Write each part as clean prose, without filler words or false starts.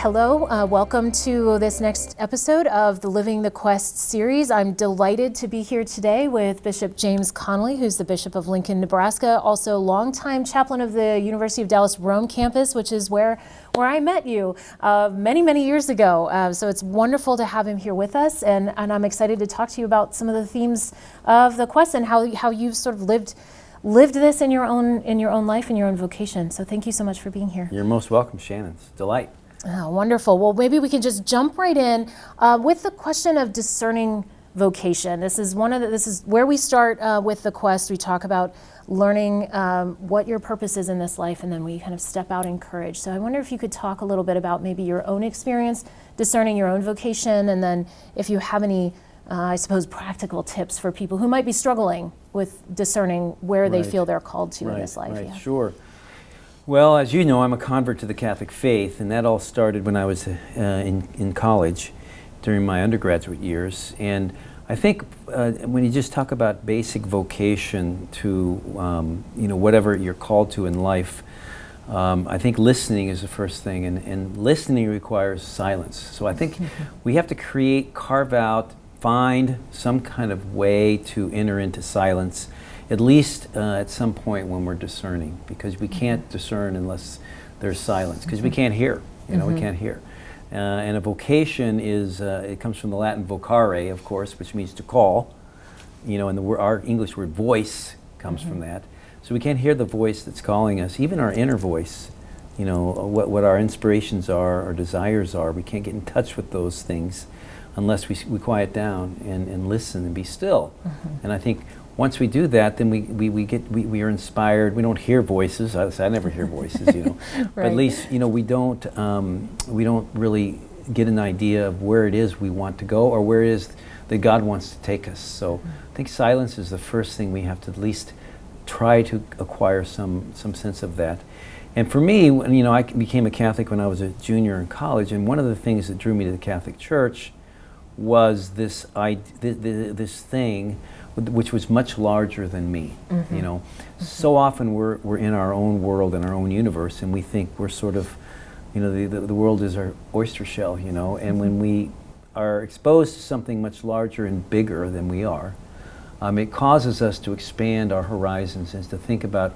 Hello, welcome to this next episode of the Living the Quest series. I'm delighted to be here today with Bishop James Conley, who's the Bishop of Lincoln, Nebraska, also longtime chaplain of the University of Dallas Rome campus, which is where I met you many years ago. So it's wonderful to have him here with us, and I'm excited to talk to you about some of the themes of the Quest and how you've sort of lived this in your own life and your own vocation. So thank you so much for being here. You're most welcome, Shannon. It's a delight. Oh, wonderful. Well, maybe we can just jump right in with the question of discerning vocation. This is where we start with the Quest. We talk about learning what your purpose is in this life, and then we kind of step out in courage. So I wonder if you could talk a little bit about maybe your own experience discerning your own vocation, and then if you have any, I suppose, practical tips for people who might be struggling with discerning where they feel they're called to in this life. Right, yeah. Sure. Well, as you know, I'm a convert to the Catholic faith, and that all started when I was in college during my undergraduate years. And I think when you just talk about basic vocation to whatever you're called to in life, I think listening is the first thing, and listening requires silence. So I think we have to carve out, find some kind of way to enter into silence, at least at some point when we're discerning, because we can't discern unless there's silence, because we can't hear, we can't hear. And a vocation is, it comes from the Latin vocare, of course, which means to call, and our English word voice comes from that. So we can't hear the voice that's calling us, even our inner voice, what our inspirations are, our desires are. We can't get in touch with those things unless we quiet down and listen and be still. And I think once we do that, then we are inspired. We don't hear voices. I never hear voices, Right. But at least we don't really get an idea of where it is we want to go or where it is that God wants to take us. So I think silence is the first thing we have to at least try to acquire some sense of that. And for me, I became a Catholic when I was a junior in college, and one of the things that drew me to the Catholic Church was this thing which was much larger than me. So often we're in our own world, in our own universe, and we think we're sort of, the world is our oyster shell, and when we are exposed to something much larger and bigger than we are, it causes us to expand our horizons and to think about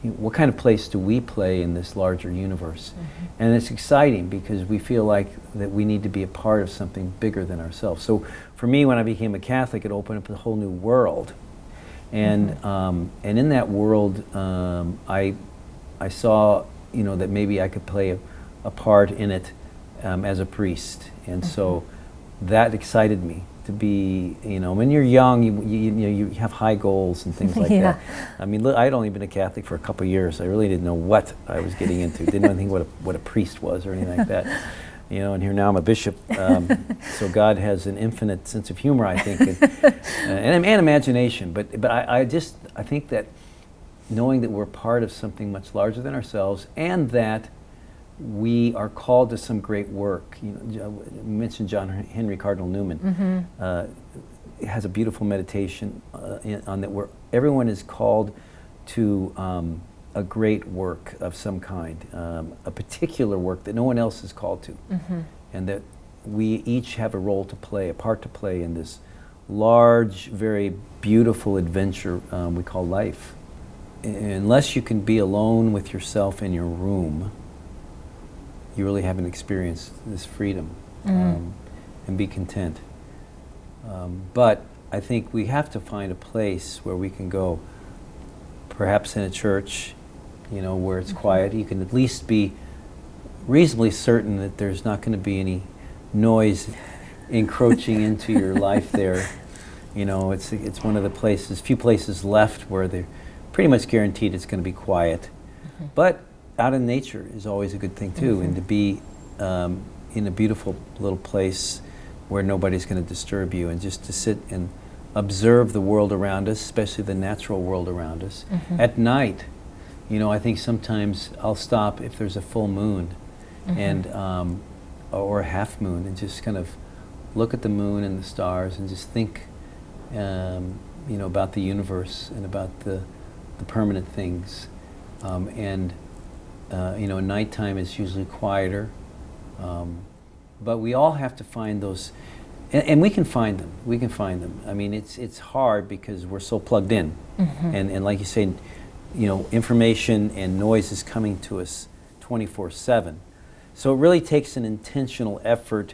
what kind of place do we play in this larger universe. And it's exciting because we feel like that we need to be a part of something bigger than ourselves. So for me, when I became a Catholic, it opened up a whole new world. And in that world, I saw that maybe I could play a part in it as a priest. And so that excited me to be, when you're young, you have high goals and things like that. I mean, I'd only been a Catholic for a couple of years. I really didn't know what I was getting into. Didn't know anything what a priest was or anything like that. And here now I'm a bishop. So God has an infinite sense of humor, I think, and imagination. But I think that knowing that we're part of something much larger than ourselves, and that we are called to some great work. You mentioned John Henry Cardinal Newman. Has a beautiful meditation on that, where everyone is called to a great work of some kind, a particular work that no one else is called to, and that we each have a role to play, a part to play in this large, very beautiful adventure we call life. Unless you can be alone with yourself in your room, you really haven't experienced this freedom and be content. But I think we have to find a place where we can go, perhaps in a church, where it's quiet. You can at least be reasonably certain that there's not going to be any noise encroaching into your life there. It's one of the few places left where they're pretty much guaranteed it's going to be quiet. But out in nature is always a good thing too, and to be in a beautiful little place where nobody's going to disturb you, and just to sit and observe the world around us, especially the natural world around us. At night, I think sometimes I'll stop if there's a full moon and or a half moon, and just kind of look at the moon and the stars and just think about the universe and about the permanent things. Nighttime is usually quieter. But we all have to find those, and we can find them. We can find them. I mean, it's hard because we're so plugged in, and like you say, information and noise is coming to us 24/7. So it really takes an intentional effort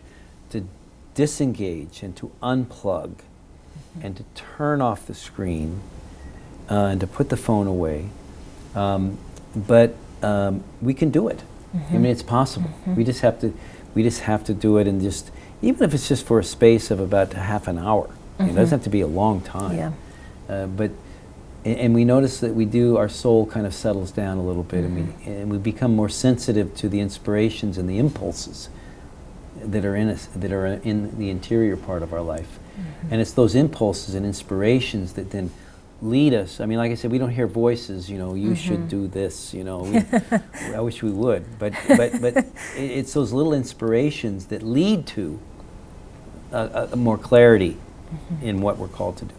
to disengage and to unplug, and to turn off the screen, and to put the phone away. But we can do it. I mean, it's possible. We just have to do it, and just, even if it's just for a space of about half an hour. It doesn't have to be a long time. And we notice that our soul kind of settles down a little bit, and we become more sensitive to the inspirations and the impulses that are in us, that are in the interior part of our life. And it's those impulses and inspirations that then lead us. I mean, like I said, we don't hear voices, you should do this, I wish we would, but it's those little inspirations that lead to more clarity in what we're called to do.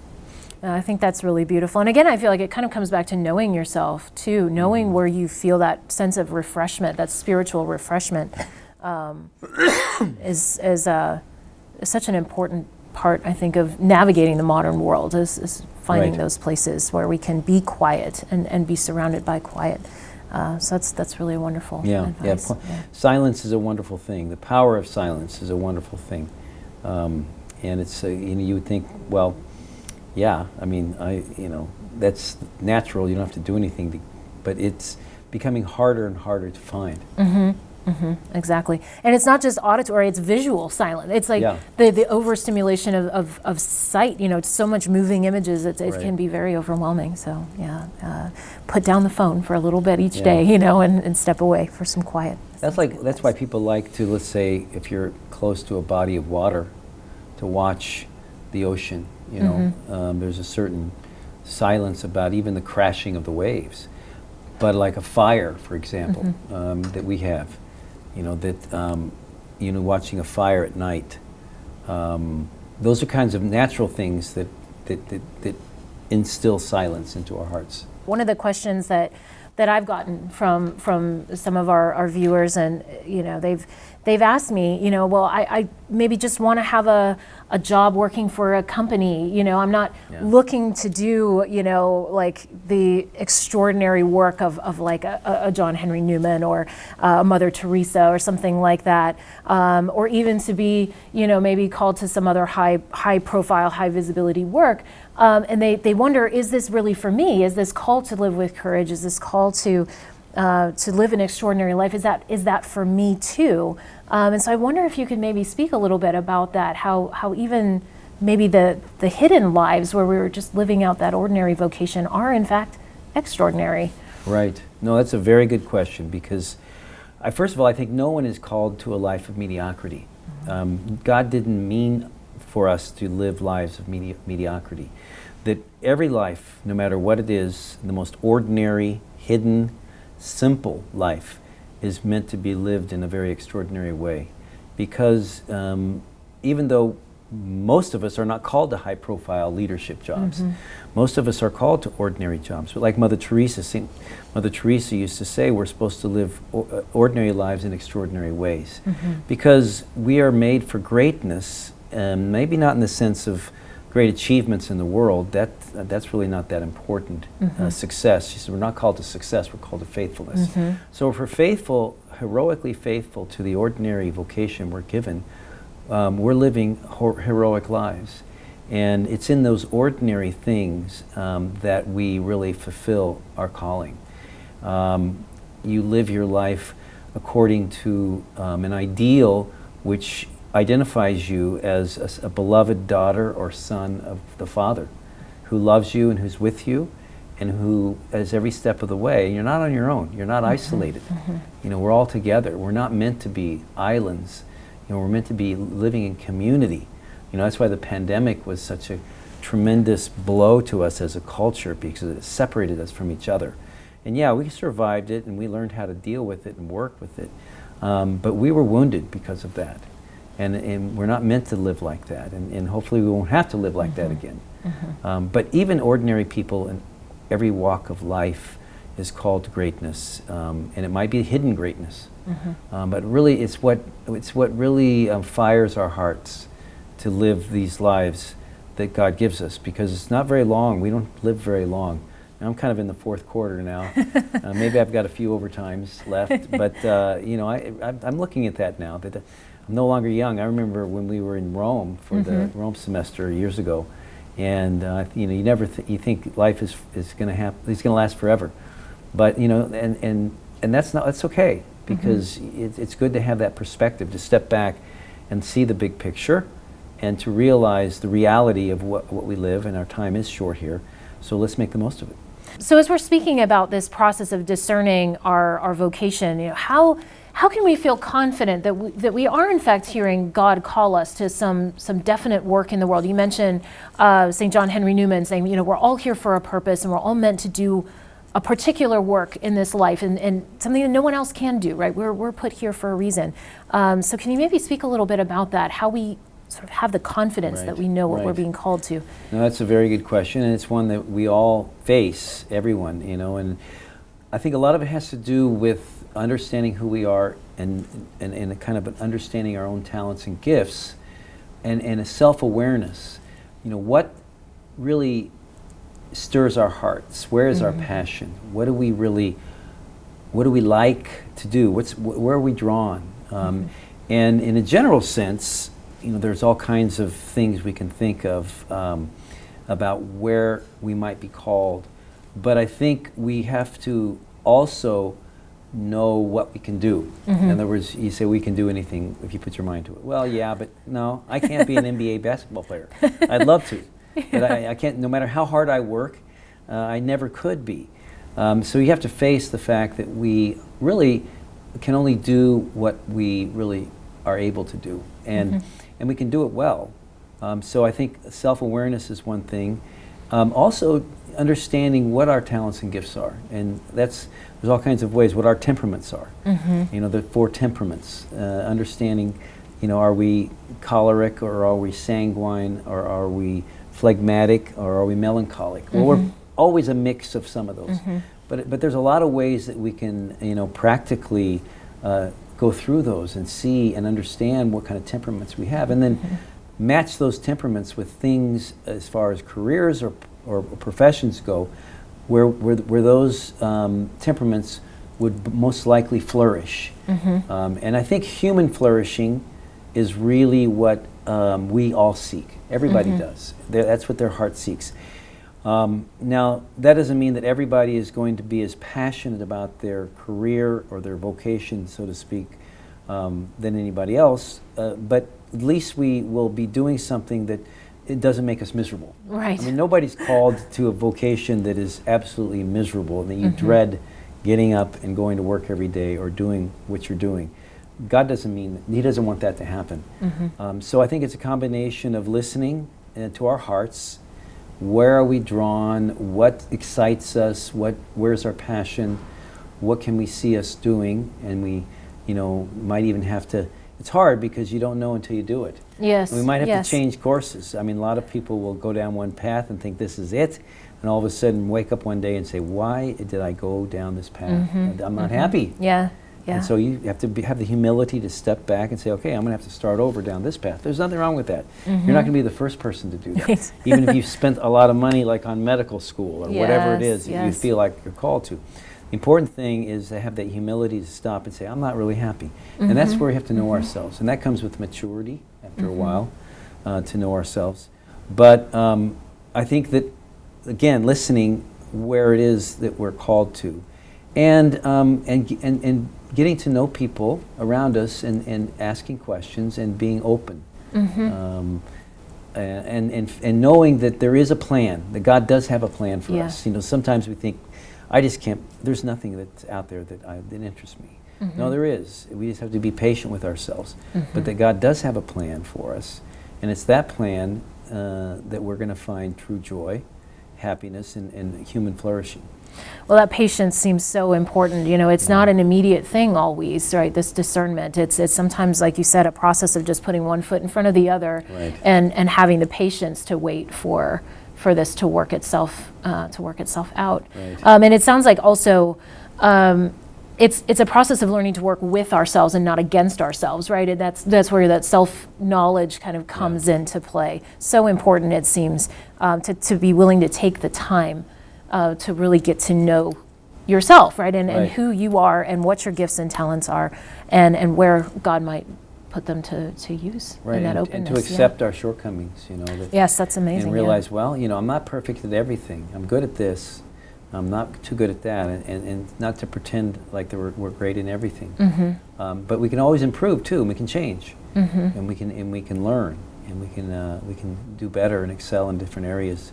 I think that's really beautiful. And again, I feel like it kind of comes back to knowing yourself too, knowing where you feel that sense of refreshment, that spiritual refreshment, is such an important part, I think, of navigating the modern world, is finding those places where we can be quiet and be surrounded by quiet. So that's really wonderful advice. Silence is a wonderful thing. The power of silence is a wonderful thing. And it's, you would think, well, I mean, that's natural. You don't have to do anything, but it's becoming harder and harder to find. Exactly. And it's not just auditory, it's visual silence. It's like the overstimulation of sight, so much moving images, it can be very overwhelming. So put down the phone for a little bit each day, and step away for some quiet. That's why people like to, let's say, if you're close to a body of water, to watch the ocean. There's a certain silence about even the crashing of the waves. But like a fire, for example, that we have, watching a fire at night, those are kinds of natural things that instill silence into our hearts. One of the questions that I've gotten from some of our viewers, and they've asked me, well, I maybe just want to have a job working for a company. I'm not looking to do like the extraordinary work of like a John Henry Newman or Mother Teresa or something like that, or even to be maybe called to some other high profile, high visibility work. And they wonder, is this really for me? Is this call to live with courage? Is this call to live an extraordinary life? Is that for me too? And so I wonder if you could maybe speak a little bit about that, how even maybe the hidden lives where we were just living out that ordinary vocation are in fact extraordinary. Right. No, that's a very good question, because first of all, I think no one is called to a life of mediocrity. God didn't mean for us to live lives of mediocrity. That every life, no matter what it is, the most ordinary, hidden, simple life is meant to be lived in a very extraordinary way. Because even though most of us are not called to high-profile leadership jobs, most of us are called to ordinary jobs. But like Mother Teresa used to say, we're supposed to live ordinary lives in extraordinary ways. Because we are made for greatness, maybe not in the sense of great achievements in the world. That's really not that important. Success, she said, we're not called to success, we're called to faithfulness. So if we're faithful, heroically faithful to the ordinary vocation we're given, we're living heroic lives. And it's in those ordinary things that we really fulfill our calling. You live your life according to an ideal which identifies you as a beloved daughter or son of the Father, who loves you and who's with you, and who is every step of the way. You're not on your own. You're not isolated. We're all together. We're not meant to be islands. We're meant to be living in community. That's why the pandemic was such a tremendous blow to us as a culture, because it separated us from each other. And we survived it, and we learned how to deal with it and work with it. But we were wounded because of that. And we're not meant to live like that, and hopefully we won't have to live like that again. But even ordinary people in every walk of life is called to greatness, and it might be hidden greatness. But really, it's what really fires our hearts to live these lives that God gives us, because it's not very long. We don't live very long. I'm kind of in the fourth quarter now. Maybe I've got a few overtimes left, but I'm looking at that now, that I'm no longer young. I remember when we were in Rome for the Rome semester years ago, and you think life is going to last forever, but and that's okay, because it's good to have that perspective, to step back and see the big picture, and to realize the reality of what we live, and our time is short here, so let's make the most of it. So as we're speaking about this process of discerning our vocation, how can we feel confident that we are in fact hearing God call us to some definite work in the world? You mentioned St. John Henry Newman saying, we're all here for a purpose, and we're all meant to do a particular work in this life, and something that no one else can do, right? We're put here for a reason. So can you maybe speak a little bit about that, how we sort of have the confidence that we know what we're being called to? No, that's a very good question, and it's one that we all face, everyone, and I think a lot of it has to do with understanding who we are, and a kind of understanding our own talents and gifts, and a self-awareness. What really stirs our hearts? Where is our passion? What do we like to do? Where are we drawn? And in a general sense, there's all kinds of things we can think of about where we might be called, but I think we have to also know what we can do. In other words, you say we can do anything if you put your mind to it. Well, yeah, but no, I can't be an NBA basketball player. I'd love to, but I can't. No matter how hard I work, I never could be. So you have to face the fact that we really can only do what we really are able to do, and we can do it well. So I think self-awareness is one thing. Also, understanding what our talents and gifts are, and there's all kinds of ways. What our temperaments are, the 4 temperaments. Understanding, are we choleric, or are we sanguine, or are we phlegmatic, or are we melancholic? Well, we're always a mix of some of those. But there's a lot of ways that we can, practically go through those and see and understand what kind of temperaments we have, and then match those temperaments with things as far as careers or professions go, where those temperaments would most likely flourish. And I think human flourishing is really what we all seek. Everybody does. That's what their heart seeks. Now, that doesn't mean that everybody is going to be as passionate about their career or their vocation, so to speak, than anybody else, but at least we will be doing something that it doesn't make us miserable. Right. I mean, nobody's called to a vocation that is absolutely miserable and that you dread getting up and going to work every day or doing what you're doing. God doesn't mean, He doesn't want that to happen. So I think it's a combination of listening to our hearts. Where are we drawn? What excites us? Where's our passion? What can we see us doing? And we, might even have to. It's hard because you don't know until you do it. Yes. And we might have to change courses. I mean, a lot of people will go down one path and think this is it, and all of a sudden wake up one day and say, "Why did I go down this path? I'm not happy." Yeah. And so you have to have the humility to step back and say, okay, I'm going to have to start over down this path. There's nothing wrong with that. You're not going to be the first person to do that. Even if you've spent a lot of money like on medical school or whatever it is you feel like you're called to. The important thing is to have that humility to stop and say, I'm not really happy. And that's where we have to know ourselves. And that comes with maturity after a while, to know ourselves. But I think that, again, listening where it is that we're called to. And getting to know people around us and asking questions and being open. And knowing that there is a plan, that God does have a plan for us. Sometimes we think, I just can't, there's nothing that's out there that interests me. No, there is. We just have to be patient with ourselves. But that God does have a plan for us. And it's that plan that we're going to find true joy, happiness, and human flourishing. Well, that patience seems so important. It's not an immediate thing always, right? This discernment. It's sometimes, like you said, a process of just putting one foot in front of the other, and having the patience to wait for this to work itself out. And it sounds like also it's a process of learning to work with ourselves and not against ourselves, right? And that's where that self-knowledge kind of comes into play. So important, it seems, to be willing to take the time to really get to know yourself, right? And who you are and what your gifts and talents are, and where God might put them to use in that openness. And to accept our shortcomings, yes, that's amazing. And realize, well, I'm not perfect at everything. I'm good at this. I'm not too good at that, and not to pretend like we're great in everything. But we can always improve too, and we can change, and we can learn, and we can do better and excel in different areas.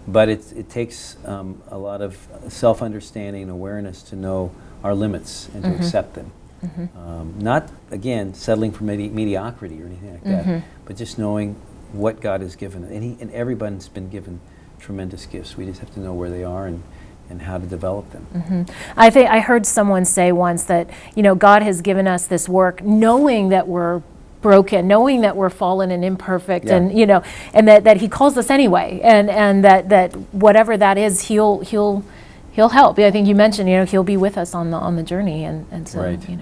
But it takes a lot of self-understanding and awareness to know our limits and to accept them. Not, again, settling for mediocrity or anything like that, but just knowing what God has given. And everyone's been given tremendous gifts. We just have to know where they are and how to develop them. I think I heard someone say once that, God has given us this work knowing that we're broken, knowing that we're fallen and imperfect, and and that He calls us anyway, and that whatever that is, He'll help. I think you mentioned, He'll be with us on the journey, and so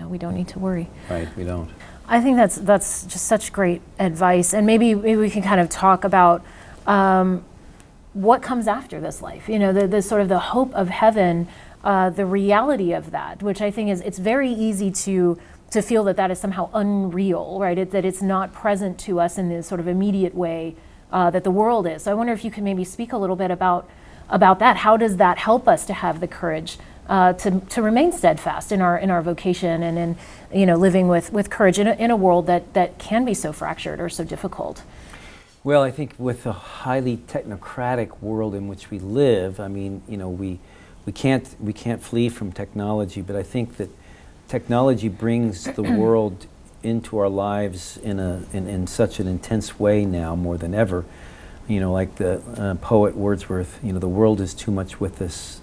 we don't need to worry. Right, we don't. I think that's just such great advice, and maybe we can kind of talk about what comes after this life. The sort of the hope of heaven, the reality of that, which I think it's very easy to feel that is somehow unreal, right? That it's not present to us in this sort of immediate way that the world is. So I wonder if you could maybe speak a little bit about that. How does that help us to have the courage to remain steadfast in our vocation and in living with courage in a world that can be so fractured or so difficult? Well, I think with the highly technocratic world in which we live, we can't flee from technology, but I think that technology brings the world into our lives in such an intense way now, more than ever. Like the poet Wordsworth, the world is too much with us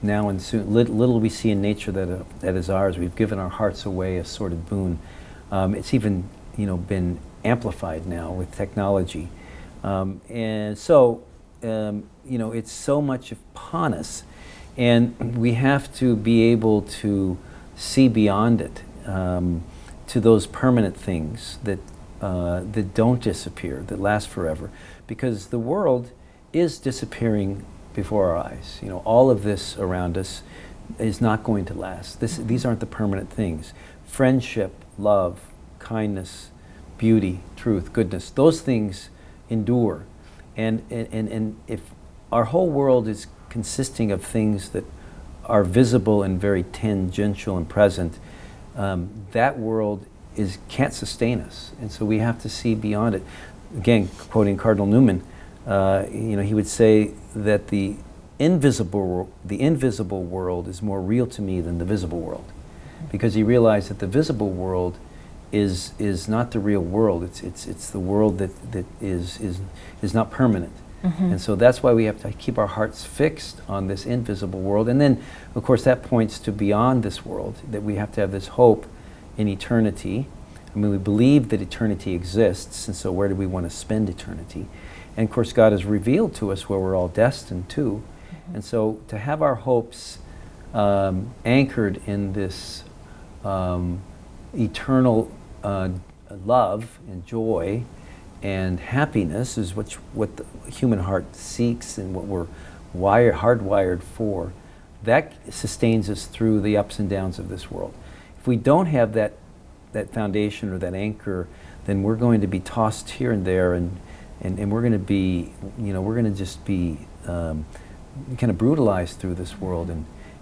now, and soon little we see in nature that is ours. We've given our hearts away a sort of boon. It's even been amplified now with technology, and so it's so much upon us, and we have to be able to see beyond it to those permanent things that don't disappear, that last forever, because the world is disappearing before our eyes. All of this around us is not going to last. These aren't the permanent things. Friendship, love, kindness, beauty, truth, goodness, those things endure. And if our whole world is consisting of things that are visible and very tangential and present, that world can't sustain us. And so we have to see beyond it. Again, quoting Cardinal Newman, he would say that the invisible world is more real to me than the visible world, because he realized that the visible world is not the real world. It's the world that is not permanent. And so that's why we have to keep our hearts fixed on this invisible world. And then, of course, that points to beyond this world, that we have to have this hope in eternity. We believe that eternity exists, and so where do we want to spend eternity? And of course, God has revealed to us where we're all destined to. And so to have our hopes anchored in this eternal love and joy and happiness is what the human heart seeks and what we're hardwired for. That sustains us through the ups and downs of this world. If we don't have that foundation or that anchor, then we're going to be tossed here and there, and we're going to be, we're going to just be kind of brutalized through this world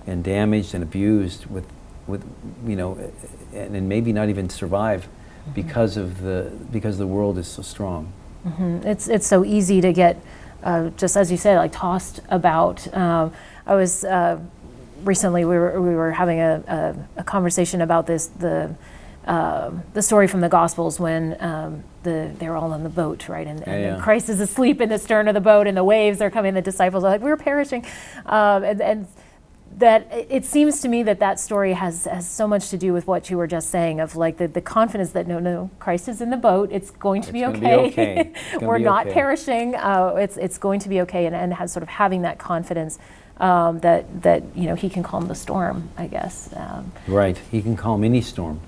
and damaged and abused with and maybe not even survive because the world is so strong. It's so easy to get just as you said, like tossed about. I was recently we were having a conversation about this the story from the Gospels when they're all on the boat, right, and Christ is asleep in the stern of the boat and the waves are coming. The disciples are like, we're perishing, and that it seems to me that story has so much to do with what you were just saying, of like the confidence that no, Christ is in the boat. It's going to be okay. We're not perishing. It's going to be okay, and has sort of having that confidence that he can calm the storm, I guess. Right, he can calm any storm.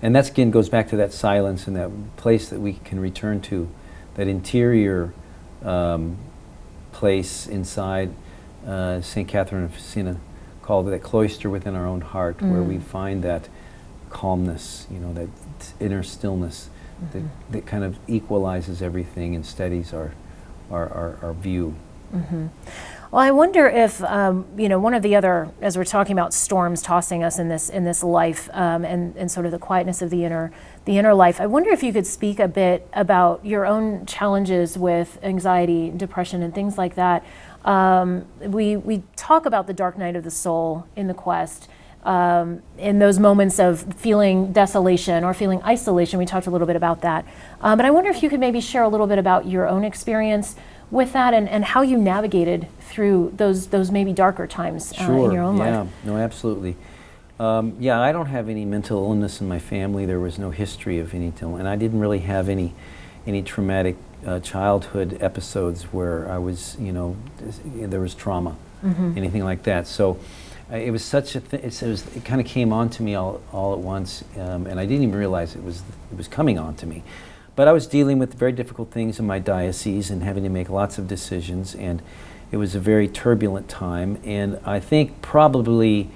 And that again goes back to that silence and that place that we can return to, that interior place inside. St. Catherine of Siena called it that cloister within our own heart, where we find that calmness, that inner stillness that kind of equalizes everything and steadies our view. Mm-hmm. Well, I wonder if one of the other, as we're talking about storms tossing us in this life, and sort of the quietness of the inner life, I wonder if you could speak a bit about your own challenges with anxiety, depression, and things like that. We talk about the dark night of the soul in the quest. In those moments of feeling desolation or feeling isolation, we talked a little bit about that. But I wonder if you could maybe share a little bit about your own experience with that and how you navigated through those maybe darker times in your own life. No, absolutely. I don't have any mental illness in my family. There was no history of any and I didn't really have any traumatic childhood episodes where I was, there was trauma, anything like that. So it was such a it kind of came on to me all at once, and I didn't even realize it was coming on to me. But I was dealing with very difficult things in my diocese and having to make lots of decisions, and it was a very turbulent time. And I think probably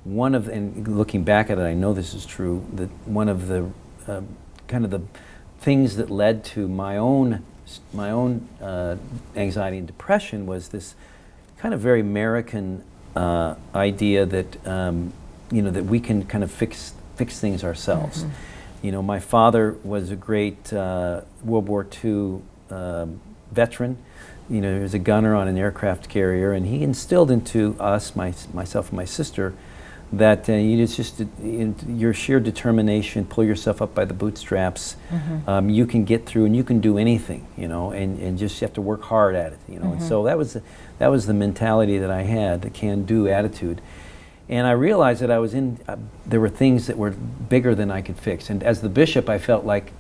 and looking back at it, I know this is true, that one of the kind of the things that led to my own anxiety and depression was this kind of very American idea that that we can kind of fix things ourselves. My father was a great World War II veteran. He was a gunner on an aircraft carrier, and he instilled into us, myself and my sister, that your sheer determination, pull yourself up by the bootstraps. You can get through, and you can do anything. And just you have to work hard at it. And so that was the mentality that I had, the can-do attitude. And I realized that there were things that were bigger than I could fix. And as the bishop, I felt like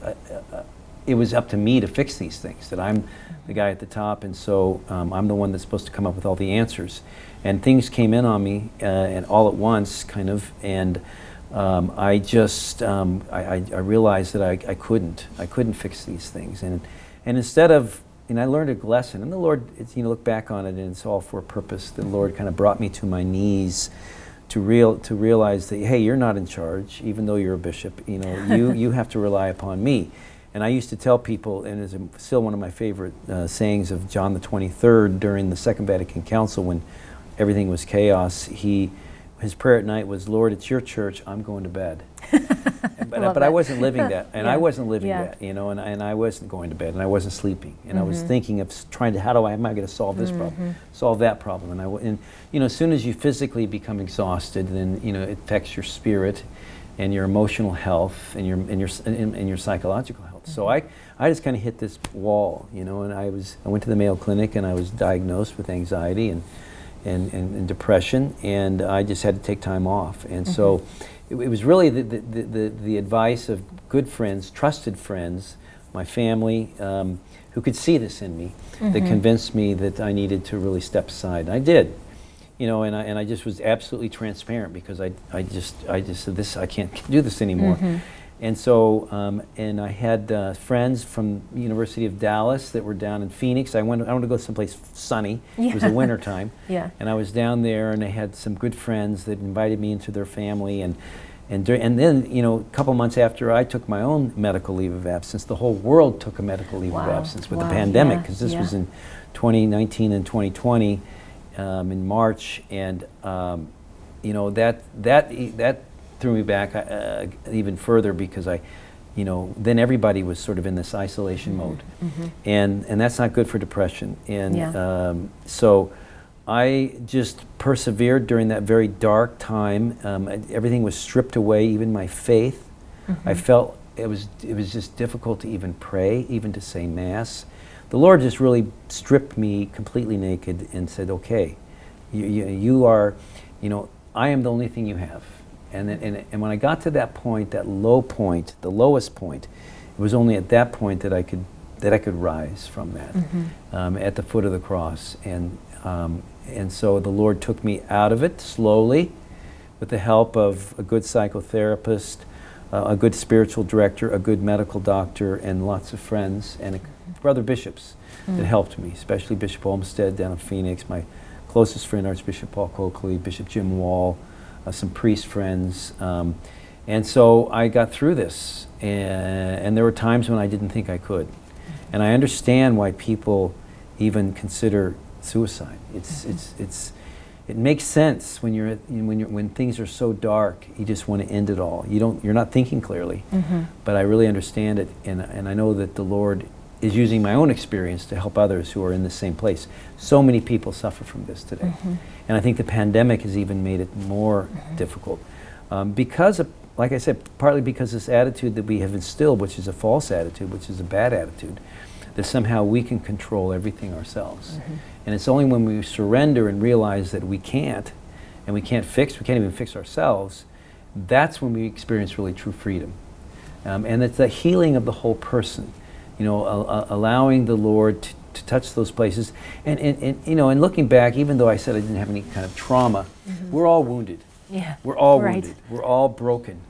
it was up to me to fix these things, that I'm the guy at the top, and so I'm the one that's supposed to come up with all the answers. And things came in on me, and all at once, kind of, and I realized that I couldn't fix these things. And instead of, I learned a lesson, and the Lord, look back on it, and it's all for a purpose. The Lord kind of brought me to my knees to realize that, hey, you're not in charge, even though you're a bishop. You have to rely upon me. And I used to tell people, and it's still one of my favorite sayings of John the 23rd during the Second Vatican Council, when everything was chaos, his prayer at night was, Lord, it's your church, I'm going to bed. But I wasn't living that, and I wasn't living that, and I wasn't going to bed, and I wasn't sleeping, and I was thinking of trying to, how am I going to solve this problem, solve that problem, and as soon as you physically become exhausted, then it affects your spirit, and your emotional health, and your psychological health. So I just kind of hit this wall, and I went to the Mayo Clinic, and I was diagnosed with anxiety and depression, and I just had to take time off. And so it was really the advice of good friends, trusted friends, my family, who could see this in me, that convinced me that I needed to really step aside. And I did, and I just was absolutely transparent, because I just said, I can't do this anymore. And so, and I had friends from the University of Dallas that were down in Phoenix. I wanted to go someplace sunny. It was the winter time. And I was down there, and I had some good friends that invited me into their family. And then, a couple months after I took my own medical leave of absence, the whole world took a medical leave of absence with the pandemic, because this was in 2019 and 2020 in March. And, that threw me back even further, because then everybody was sort of in this isolation mode, and that's not good for depression. And so I just persevered during that very dark time. Everything was stripped away, even my faith. I felt it was just difficult to even pray, even to say Mass. The Lord just really stripped me completely naked and said, okay, you are, I am the only thing you have. And when I got to that point, that low point, the lowest point, it was only at that point that I could rise from that, at the foot of the cross. And And so the Lord took me out of it slowly with the help of a good psychotherapist, a good spiritual director, a good medical doctor, and lots of friends and brother bishops that helped me, especially Bishop Olmsted down in Phoenix, my closest friend, Archbishop Paul Coakley, Bishop Jim Wall, some priest friends. And so I got through this, and there were times when I didn't think I could. And I understand why people even consider suicide. It makes sense when things are so dark. You just want to end it all. You're not thinking clearly. But I really understand it, and I know that the Lord is using my own experience to help others who are in the same place. So many people suffer from this today, and I think the pandemic has even made it more difficult because of, like I said, partly because this attitude that we have instilled, which is a false attitude, which is a bad attitude, that somehow we can control everything ourselves. And it's only when we surrender and realize that we can't, and we can't even fix ourselves, that's when we experience really true freedom. And it's the healing of the whole person, allowing the Lord to touch those places. And looking back, even though I said I didn't have any kind of trauma, we're all wounded. Yeah. We're all wounded. We're all broken.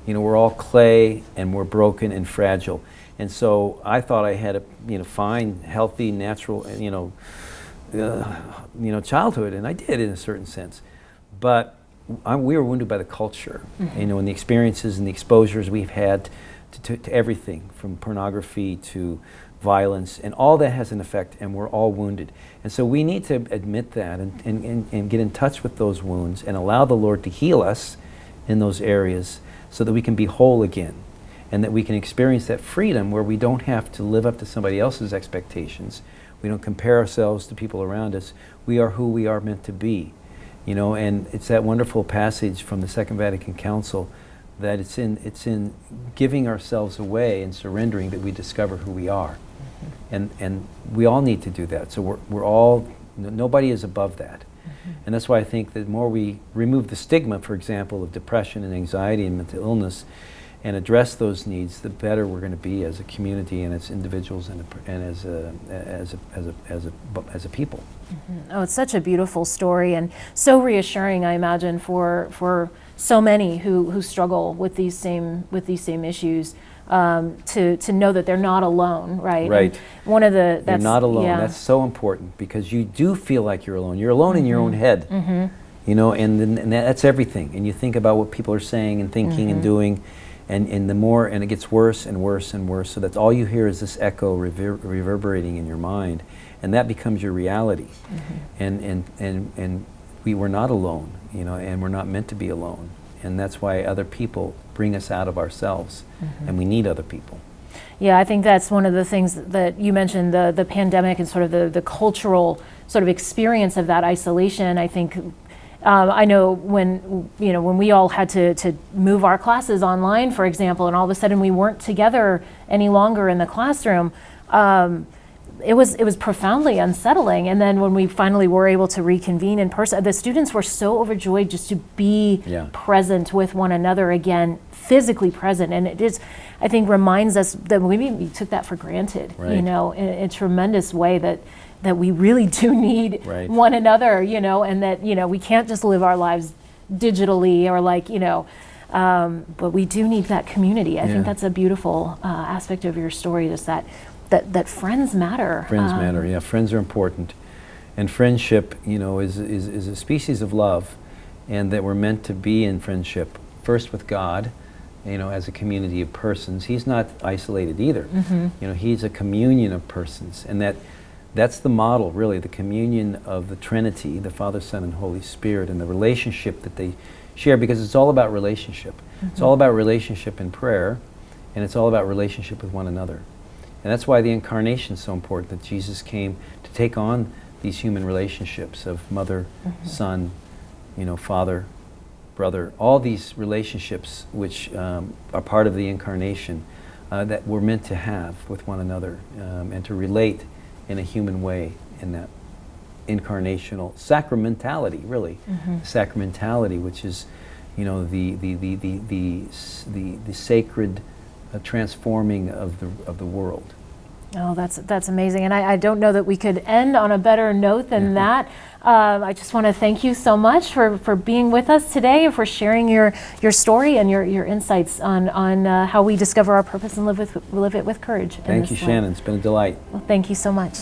We're all clay, and we're broken and fragile. And so I thought I had a fine, healthy, natural, childhood, and I did in a certain sense. But we were wounded by the culture, and the experiences and the exposures we've had to everything, from pornography to violence, and all that has an effect, and we're all wounded. And so we need to admit that and get in touch with those wounds and allow the Lord to heal us in those areas so that we can be whole again, and that we can experience that freedom where we don't have to live up to somebody else's expectations. We don't compare ourselves to people around us. We are who we are meant to be. And it's that wonderful passage from the Second Vatican Council that it's in giving ourselves away and surrendering that we discover who we are. And we all need to do that. So we're all, nobody is above that. And that's why I think that the more we remove the stigma, for example, of depression and anxiety and mental illness, and address those needs, the better we're going to be as a community and as individuals and as a people. Oh, it's such a beautiful story, and so reassuring, I imagine, for so many who struggle with these same issues, to know that they're not alone, right? Right. And one of the you're not alone. Yeah. That's so important, because you do feel like you're alone. You're alone in your own head, and that's everything. And you think about what people are saying and thinking and doing. And it gets worse and worse and worse, so that all you hear is this echo reverberating in your mind, and that becomes your reality. And we were not alone, and we're not meant to be alone, and that's why other people bring us out of ourselves, and we need other people. Yeah, I think that's one of the things that you mentioned, the pandemic and sort of the cultural sort of experience of that isolation. I think. I know when we all had to move our classes online, for example, and all of a sudden we weren't together any longer in the classroom, it was profoundly unsettling. And then when we finally were able to reconvene in person, the students were so overjoyed just to be present with one another again, physically present. And it just, I think, reminds us that we took that for granted, in a tremendous way, that we really do need one another, and that, we can't just live our lives digitally or but we do need that community. I think that's a beautiful aspect of your story, just that friends matter. Friends matter, yeah. Friends are important. And friendship, is a species of love, and that we're meant to be in friendship, first with God, as a community of persons. He's not isolated either. He's a communion of persons, and that's the model, really, the communion of the Trinity, the Father, Son, and Holy Spirit, and the relationship that they share, because it's all about relationship. It's all about relationship in prayer, and it's all about relationship with one another. And that's why the Incarnation is so important, that Jesus came to take on these human relationships of mother, son, father, brother, all these relationships which are part of the Incarnation that we're meant to have with one another, and to relate in a human way, in that incarnational sacramentality, really. Sacramentality, which is, the sacred transforming of the world. Oh, that's amazing. And I don't know that we could end on a better note than that. I just want to thank you so much for being with us today and for sharing your story and your insights on how we discover our purpose and live it with courage. Thank you, Shannon. It's been a delight. Well, thank you so much.